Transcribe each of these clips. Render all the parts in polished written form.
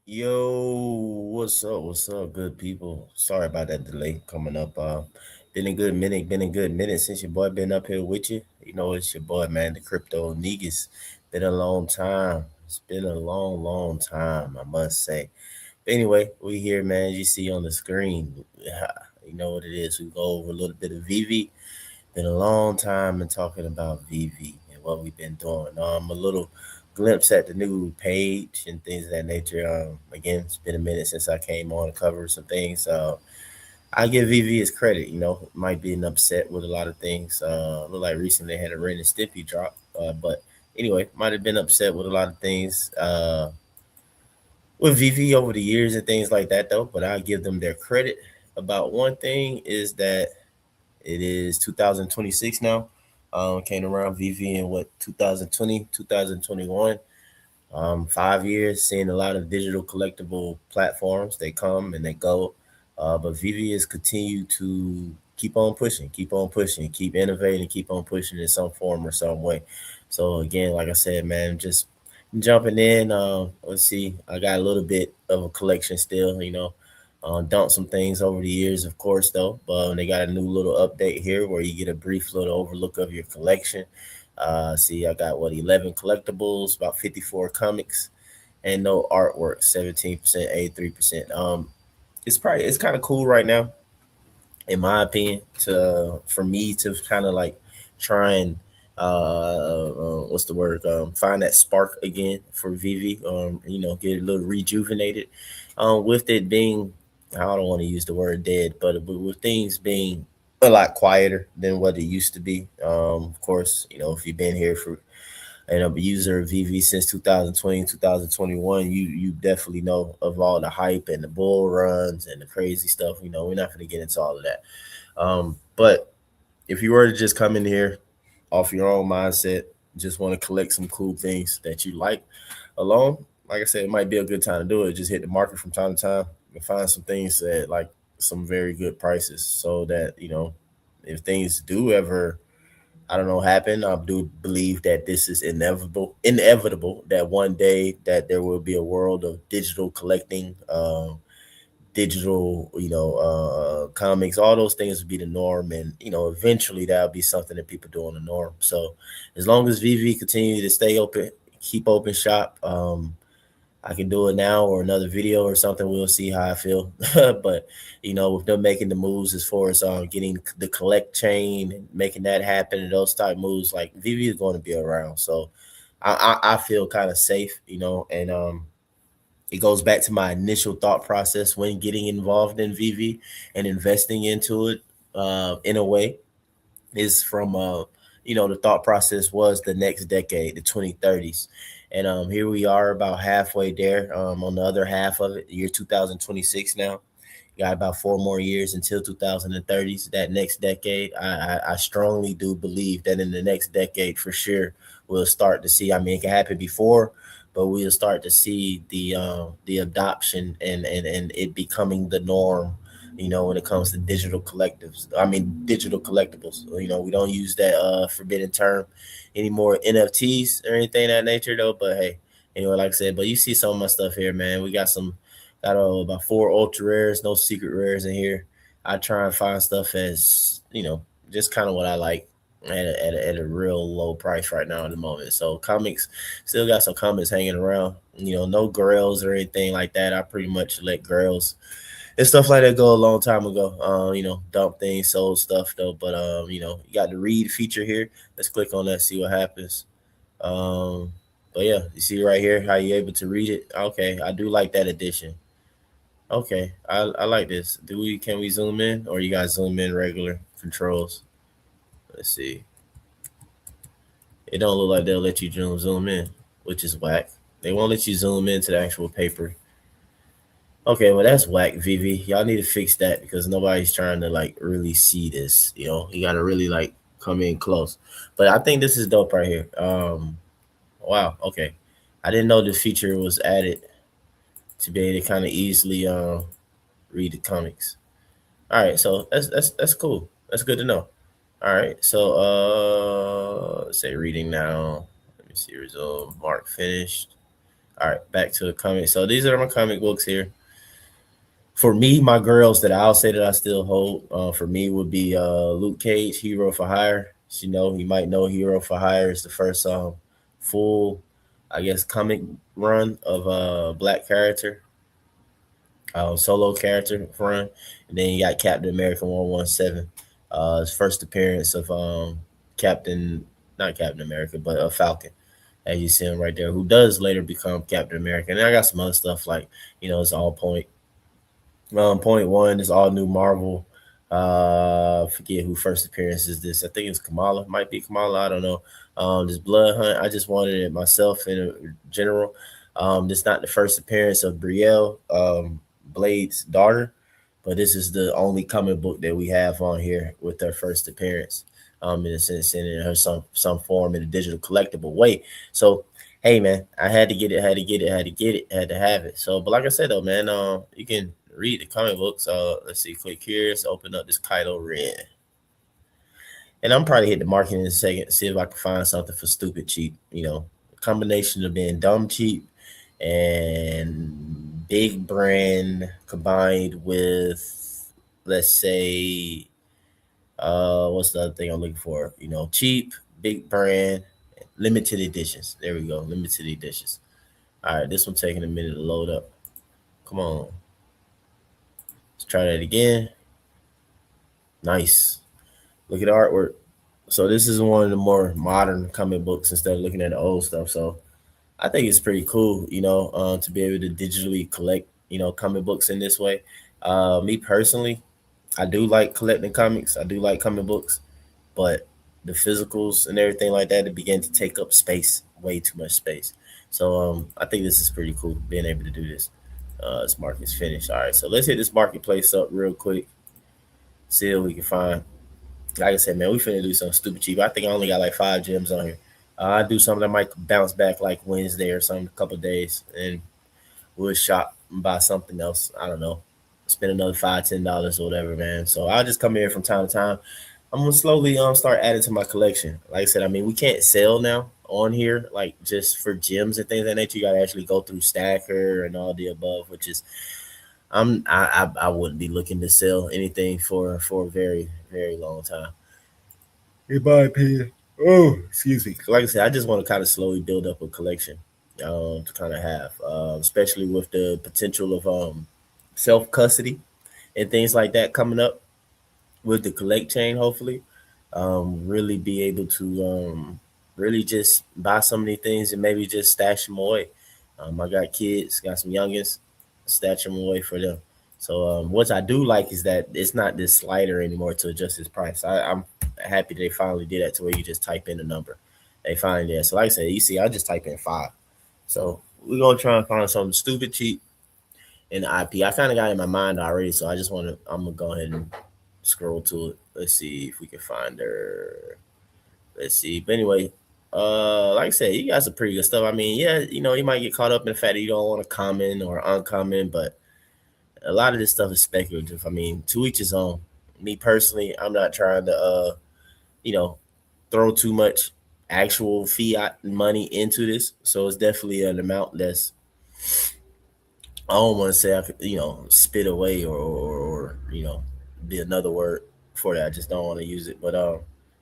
Yo, what's up? What's up, good people? Sorry about that delay coming up. Been a good minute since your boy been up here with you. You know, it's your boy, man, the crypto niggas. Been a long time. It's been a long time, I must say. But anyway, we here, man. As you see on the screen, you know what it is. We go over a little bit of Veve. Been a long time in talking about Veve and what we've been doing. A little glimpse at the new page and things of that nature. Again, it's been a minute since I came on to cover some things. I give Veve his credit. You know, might be an upset with a lot of things. Look like recently they had a Ren and Stimpy drop, but anyway, might have been upset with a lot of things. With Veve over the years and things like that, though. But I give them their credit. About one thing is that it is 2026 now. Came around Veve in what 2020, 2021. 5 years, seeing a lot of digital collectible platforms. They come and they go. But Veve has continued to keep on pushing, keep innovating, keep on pushing in some form or some way. So again, like I said, man, just jumping in. Let's see, I got a little bit of a collection still, dumped some things over the years, of course, though. But they got a new little update here where you get a brief little overlook of your collection. See, I got what 11 collectibles, about 54 comics, and no artwork. 17%, 83%. It's kind of cool right now, in my opinion, to for me to kind of like try and what's the word? Find that spark again for Veve. Get a little rejuvenated. With it being, I don't want to use the word dead, but with things being a lot quieter than what it used to be. Of course, if you've been here for and I'm a user of Veve since 2020, 2021. You definitely know of all the hype and the bull runs and the crazy stuff. We're not going to get into all of that. But if you were to just come in here off your own mindset, just want to collect some cool things that you like alone, like I said, it might be a good time to do it. Just hit the market from time to time and find some things at like some very good prices so that, if things do ever, I don't know, happen. I do believe that this is inevitable that one day that there will be a world of digital collecting, digital, comics, all those things would be the norm. And, eventually that'll be something that people do on the norm. So as long as Veve continue to stay open, keep open shop, I can do it now or another video or something. We'll see how I feel. But with them making the moves as far as getting the collect chain and making that happen and those type moves, like Veve is going to be around. So I feel kind of safe, and it goes back to my initial thought process when getting involved in Veve and investing into it in a way is from the thought process was the next decade, the 2030s. And here we are about halfway there. On the other half of it, year 2026 now. Got about 4 more years until 2030s, that next decade. I strongly do believe that in the next decade, for sure, we'll start to see. I mean, it can happen before, but we'll start to see the adoption and it becoming the norm. When it comes to digital collectives, I mean digital collectibles. We don't use that forbidden term anymore, NFTs or anything of that nature, though. But hey, like I said, but you see some of my stuff here, man. We got about four ultra rares, no secret rares in here. I try and find stuff as just kind of what I like at a real low price right now in the moment. So comics, still got some comics hanging around. No grails or anything like that. I pretty much let grails and stuff like that go a long time ago. Dump things, sold stuff though. But you got the read feature here. Let's click on that, see what happens. Um, but yeah, you see right here how you able to read it. Okay, I do like that addition. Okay, I like this. Can we zoom in or you guys zoom in regular controls? Let's see. It don't look like they'll let you zoom in, which is whack. They won't let you zoom into the actual paper. Okay, well that's whack, Vivi. Y'all need to fix that because nobody's trying to like really see this. You gotta really like come in close. But I think this is dope right here. Wow. Okay, I didn't know this feature was added to be able to kind of easily read the comics. All right, so that's cool. That's good to know. All right, so let's say reading now. Let me see, resume. Mark finished. All right, back to the comic. So these are my comic books here. For me, my girls that I'll say that I still hold, for me would be Luke Cage, Hero for Hire. You know, you might know Hero for Hire is the first full, I guess, comic run of a black character, solo character run. And then you got Captain America 117, his first appearance of Captain, not Captain America, but Falcon, as you see him right there, who does later become Captain America. And I got some other stuff like, it's all point. Point one is all new Marvel. Forget who first appearance is this. I think it's Kamala. Might be Kamala. I don't know. This Blood Hunt. I just wanted it myself in general. This not the first appearance of Brielle, Blade's daughter, but this is the only comic book that we have on here with her first appearance. In a sense, and in her some form in a digital collectible way. So hey man, I had to get it, had to get it, had to get it, had to have it. So, but like I said though, man, you can read the comic books. Let's see, click here. Let's open up this Kylo Ren, and I'm probably hit the market in a second, see if I can find something for stupid cheap. Combination of being dumb cheap and big brand combined with, let's say, what's the other thing I'm looking for? Cheap, big brand, limited editions. There we go, limited editions. All right, this one taking a minute to load up. Come on, let's try that again. Nice. Look at the artwork. So this is one of the more modern comic books instead of looking at the old stuff. So I think it's pretty cool, to be able to digitally collect, comic books in this way. Me personally, I do like collecting comics. I do like comic books, but the physicals and everything like that, it began to take up space, way too much space. So I think this is pretty cool being able to do this. This market's finished. All right, so let's hit this marketplace up real quick. See what we can find. Like I said, man, we finna do something stupid cheap. I think I only got like 5 gems on here. I do something that might bounce back like Wednesday or something, a couple days, and we'll shop and buy something else. I don't know, spend another $5, $10 or whatever, man. So I'll just come here from time to time. I'm gonna slowly start adding to my collection. Like I said, I mean we can't sell now on here like just for gems and things of that nature. You gotta actually go through Stacker and all the above, which is I wouldn't be looking to sell anything for a very very long time, in my opinion. Oh, excuse me. Like I said, I just want to kind of slowly build up a collection, to kind of have, especially with the potential of self custody and things like that coming up with the collect chain. Hopefully, really be able to really just buy so many things and maybe just stash them away. I got kids, got some youngins, stash them away for them. So what I do like is that it's not this slider anymore to adjust its price. I'm happy they finally did that to where you just type in the number. They finally did. So like I said, you see, I just type in 5. So we're gonna try and find something stupid cheap in the IP. I kind of got it in my mind already, so I just want to. I'm gonna go ahead and scroll to it. Let's see if we can find her. Let's see. But anyway, like I said, you got some pretty good stuff. I mean, yeah, you might get caught up in the fact that you don't want to comment or uncommon, but a lot of this stuff is speculative. I mean, to each his own. Me personally, I'm not trying to you know, throw too much actual fiat money into this. So it's definitely an amount that's, I don't want to say I could, spit away or be another word for that. I just don't want to use it. But I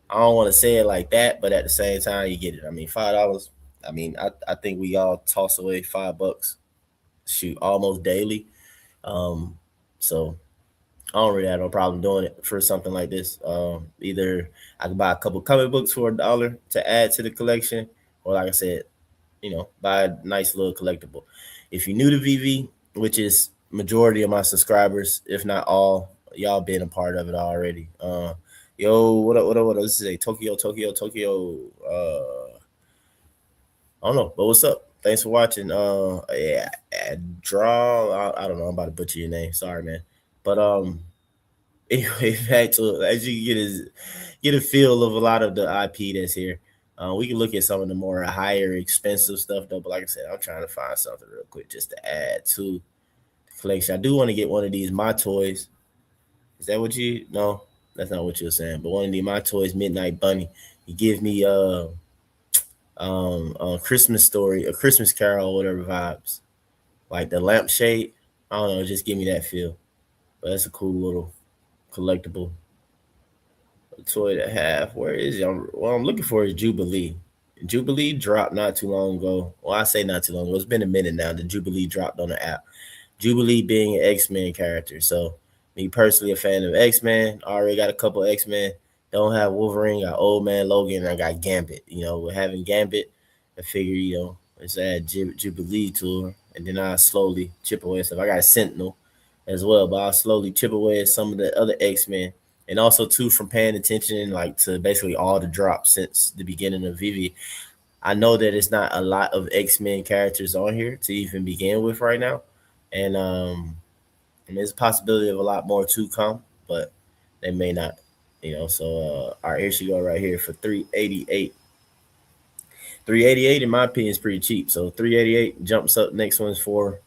don't want to say it like that, but at the same time you get it. I mean, $5, I mean, I think we all toss away $5, shoot, almost daily. Um so I don't really have no problem doing it for something like this. Either I can buy a couple comic books for $1 to add to the collection, or like I said, buy a nice little collectible. If you're new to VV, which is majority of my subscribers, if not all, y'all been a part of it already. Yo, what up, what up, what up? This is a Tokyo. I don't know, but what's up? Thanks for watching. Yeah, draw. I don't know. I'm about to butcher your name. Sorry, man. But anyway, back to as you get a feel of a lot of the IP that's here. We can look at some of the more higher expensive stuff though. But like I said, I'm trying to find something real quick just to add to the collection. I do want to get one of these My Toys. Is that what you? No, that's not what you were saying. But one of the My Toys Midnight Bunny. You give me Christmas story, a Christmas Carol, whatever vibes. Like the lampshade. I don't know, just give me that feel. But that's a cool little collectible toy to have. Where is it? What I'm looking for is Jubilee. Jubilee dropped not too long ago. Well, I say not too long ago. It's been a minute now. The Jubilee dropped on the app. Jubilee being an X-Men character. So me personally a fan of X-Men. I already got a couple X-Men. Don't have Wolverine, got Old Man Logan, and I got Gambit. With having Gambit, I figure, let's add Jubilee to her. And then I slowly chip away stuff. I got a Sentinel as well, but I'll slowly chip away at some of the other X-Men. And also too from paying attention like to basically all the drops since the beginning of Vivi. I know that it's not a lot of X-Men characters on here to even begin with right now. And there's a possibility of a lot more to come, but they may not. So all right, here she go right here for 388. 388 in my opinion is pretty cheap. So 388 jumps up. Next one's four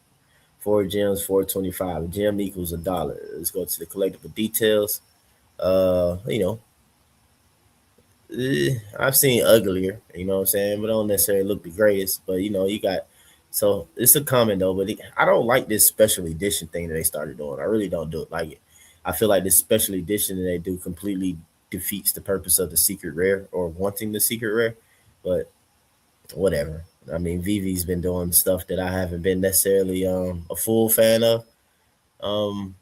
gems, 425. A gem equals $1. Let's go to the collectible details. Uh, you know, I've seen uglier, what I'm saying, but don't necessarily look the greatest. But you got so it's a comment though, but I don't like this special edition thing that they started doing. I really don't do it like it. I feel like this special edition that they do completely defeats the purpose of the secret rare or wanting the secret rare. But whatever. I mean, Vivi's been doing stuff that I haven't been necessarily a full fan of um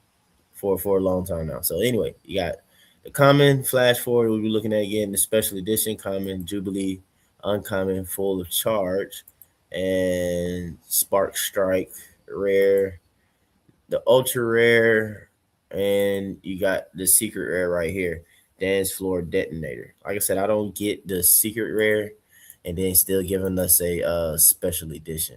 for a long time now. So anyway, you got the common flash forward. We'll be looking at again the special edition common Jubilee, uncommon full of charge, and spark strike rare, the ultra rare, and you got the secret rare right here, dance floor detonator. Like I said, I don't get the secret rare, and then still giving us a special edition.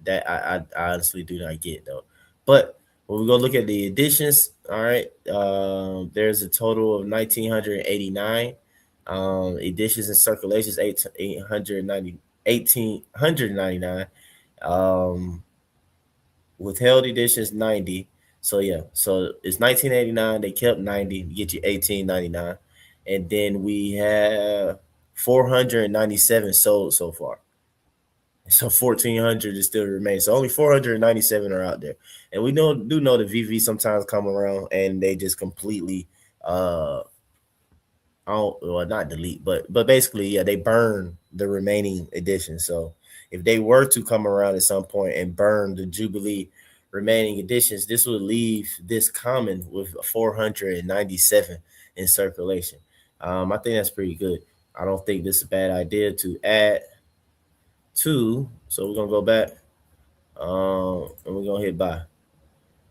That I honestly do not get though. But when we go look at the editions, all right, there's a total of 1,989 editions and circulations, 1,899. Um, Withheld editions 90. So yeah, so it's 1989. They kept 90 to get you 1899, and then we have 497 sold so far. So 1,400 is still remains. So only 497 are out there, and we do know the VV sometimes come around and they just completely I don't well not delete, but basically yeah they burn the remaining editions. So if they were to come around at some point and burn the Jubilee remaining editions, this would leave this common with 497 in circulation. I think that's pretty good. I don't think this is a bad idea to add to. So we're gonna go back, and we're gonna hit buy.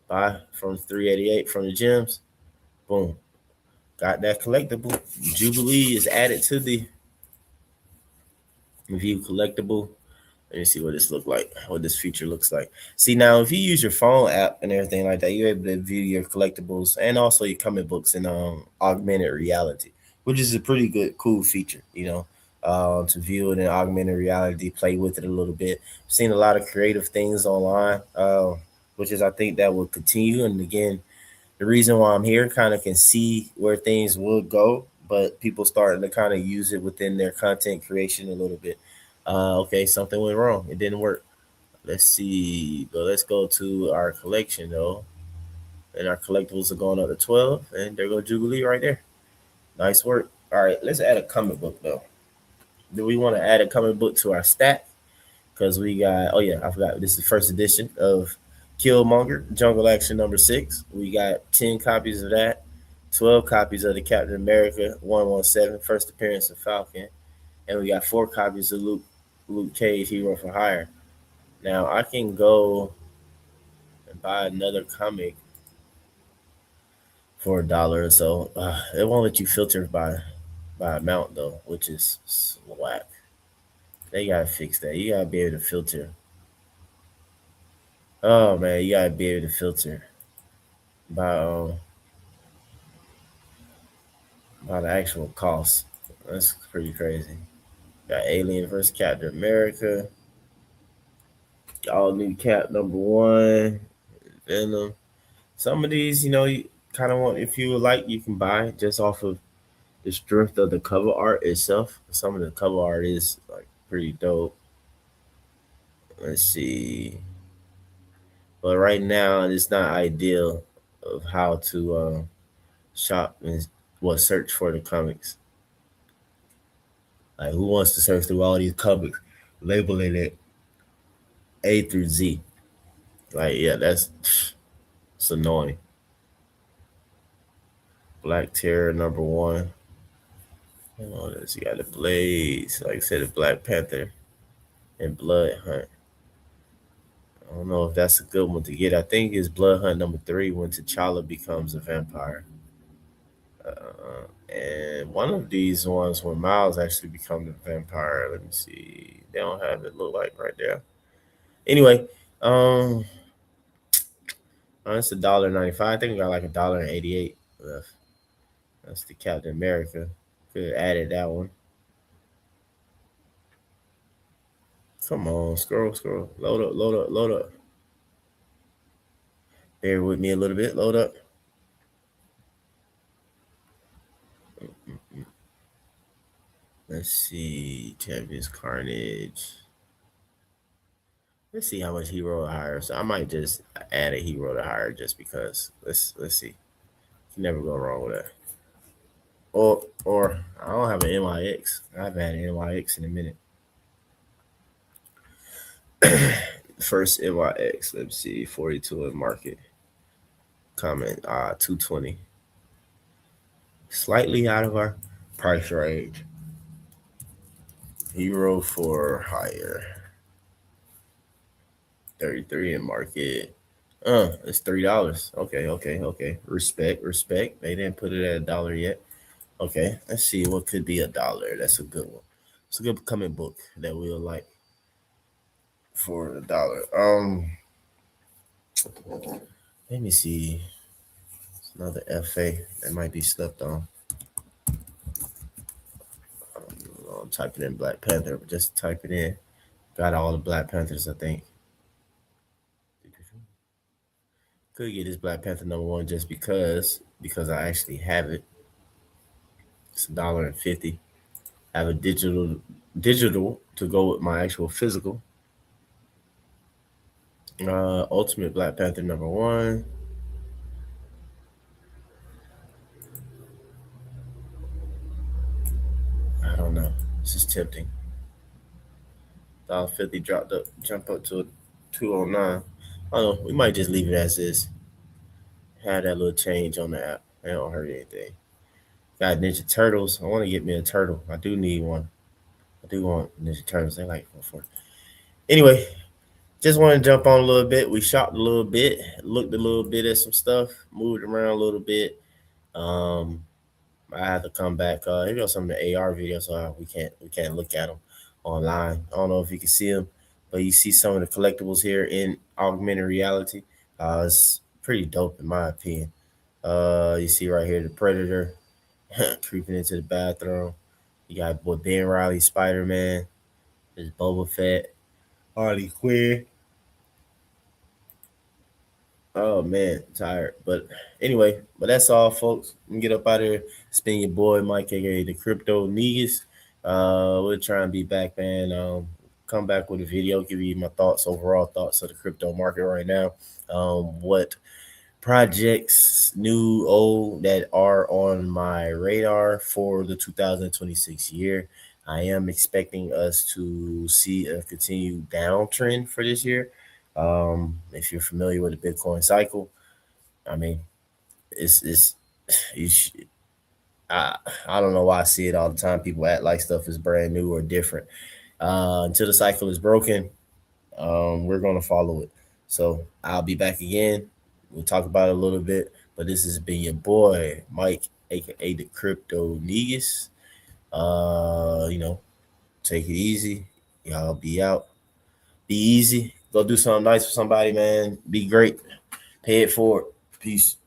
Buy from 388 from the gems. Boom. Got that collectible. Jubilee is added to the view collectible. Let me see what this look like, what this feature looks like. See now, if you use your phone app and everything like that, you're able to view your collectibles and also your comic books in augmented reality, which is a pretty good, cool feature. To view it in augmented reality, play with it a little bit. I've seen a lot of creative things online, which is I think that will continue. And again, the reason why I'm here kind of can see where things will go, but people starting to kind of use it within their content creation a little bit. Okay, something went wrong. It didn't work. Let's see. But let's go to our collection though. And our collectibles are going up to 12. And there go Jubilee right there. Nice work. All right, let's add a comic book though. Do we want to add a comic book to our stack? Because we got, oh yeah, I forgot. This is the first edition of Killmonger, Jungle Action number 6. We got 10 copies of that, 12 copies of the Captain America 117, first appearance of Falcon, and we got 4 copies of Luke Cage, Hero for Hire. Now I can go and buy another comic for $1 or so. It won't let you filter by amount though, which is whack. They gotta fix that. You gotta be able to filter. Oh man, you gotta be able to filter by by the actual cost. That's pretty crazy. Got Alien versus Captain America. All new Cap number 1. Venom. Some of these, you kind of want, if you would like, you can buy just off of the strength of the cover art itself. Some of the cover art is like Pretty dope. Let's see. But right now, it's not ideal of how to shop and search for the comics. Like, who wants to search through all these comics, labeling it A through Z? Like, yeah, that's it's annoying. Black Terror #1. Oh, this you got the Blaze, like I said, the Black Panther and Blood Hunt. I don't know if that's a good one to get. I think it's Blood Hunt #3 when T'Challa becomes a vampire. And one of these ones when Miles actually becomes a vampire. Let me see. They don't have it look like right there. Anyway, um, it's $1.95. I think we got like $1.88 left. That's the Captain America. Could have added that one. Come on, scroll. Load up. Bear with me a little bit. Load up. Let's see. Champions Carnage. Let's see how much hero to hire. So I might just add a hero to hire just because. Let's see. You can never go wrong with that. Or I don't have an MIX. I haven't had an MIX in a minute. First MIX. Let me see. 42 in market. Comment. 220. Slightly out of our price range. Hero for hire. 33 in market. It's $3. Okay. Respect. They didn't put it at $1 yet. Okay, let's see what could be $1. That's a good one. It's a good comic book that we'll like for $1. Let me see. It's another FA that might be slept on. I'm typing in Black Panther, but just type it in. Got all the Black Panthers, I think. Could get this Black Panther #1 just because I actually have it. It's $1.50. I have a digital to go with my actual physical. Ultimate Black Panther #1. I don't know. This is tempting. $1.50 jump up to 209. I don't know. We might just leave it as is. Have that little change on the app. It don't hurt anything. Got Ninja Turtles. I want to get me a turtle. I do need one. I do want Ninja Turtles. They like 440. Anyway, just want to jump on a little bit. We shopped a little bit, looked a little bit at some stuff, moved around a little bit. I have to come back. Here goes some of the AR videos. So we can't look at them online. I don't know if you can see them, but you see some of the collectibles here in augmented reality. It's pretty dope in my opinion. You see right here the Predator creeping into the bathroom. You got boy Ben Riley, Spider Man. There's Boba Fett, Harley Quinn. Oh man, tired. But that's all, folks. Let me get up out of here. It's been your boy Mike, aka the Crypto Negus. We'll try and be back, man. Come back with a video, give you my overall thoughts of the crypto market right now. What projects, new, old, that are on my radar for the 2026 year. I am expecting us to see a continued downtrend for this year. If you're familiar with the Bitcoin cycle, I mean, it's you sh- I don't know why I see it all the time. People act like stuff is brand new or different. Until the cycle is broken, we're gonna follow it. So I'll be back again. We'll talk about it a little bit. But this has been your boy Mike, aka the Crypto Negus. Take it easy. Y'all be out. Be easy. Go do something nice for somebody, man. Be great. Pay it forward. Peace.